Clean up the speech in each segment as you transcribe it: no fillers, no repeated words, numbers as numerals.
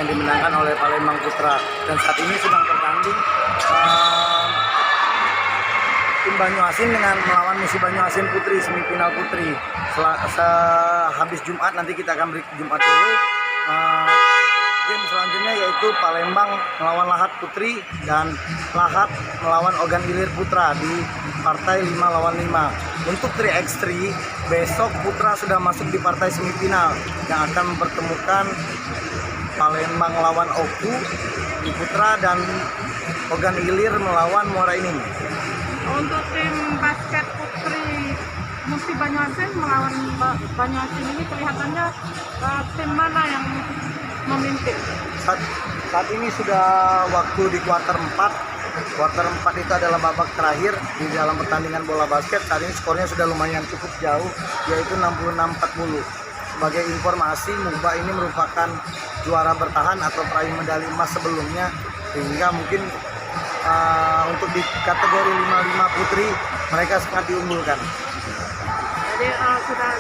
yang dimenangkan oleh Palembang Putra. Dan saat ini sedang bertanding tim Banyuasin dengan melawan musuh Banyuasin Putri, semifinal Putri. Habis Jumat nanti kita akan beri Jumat dulu. Game selanjutnya yaitu Palembang melawan Lahat Putri dan Lahat melawan Ogan Ilir Putra di partai 5 lawan 5. Untuk 3x3 besok Putra sudah masuk di partai semifinal yang akan mempertemukan Palembang lawan Oku di Putra dan Ogan Ilir melawan Muara Enim. Untuk tim basket Putri Musi Banyuasin melawan Banyuasin ini kelihatannya tim mana yang memimpin? Saat ini sudah waktu di kuarter 4. Kuarter 4 itu adalah babak terakhir di dalam pertandingan bola basket. Saat ini skornya sudah lumayan cukup jauh, yaitu 66-40. Sebagai informasi, MUBA ini merupakan juara bertahan atau peraih medali emas sebelumnya, sehingga mungkin untuk di kategori 55 putri mereka sangat diunggulkan. Jadi sudah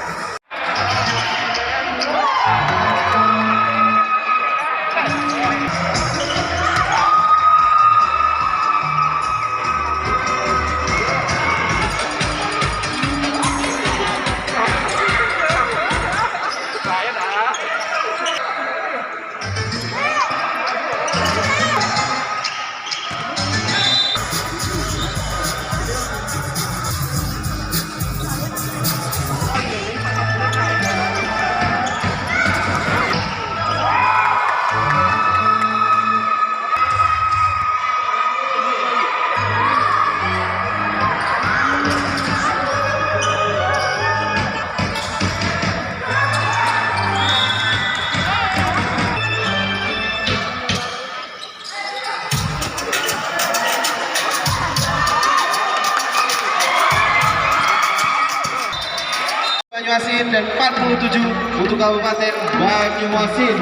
Banyuasin dan 47 untuk Kabupaten Banyuasin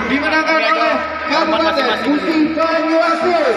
dimenangkan oleh Kabupaten Musi Banyuasin.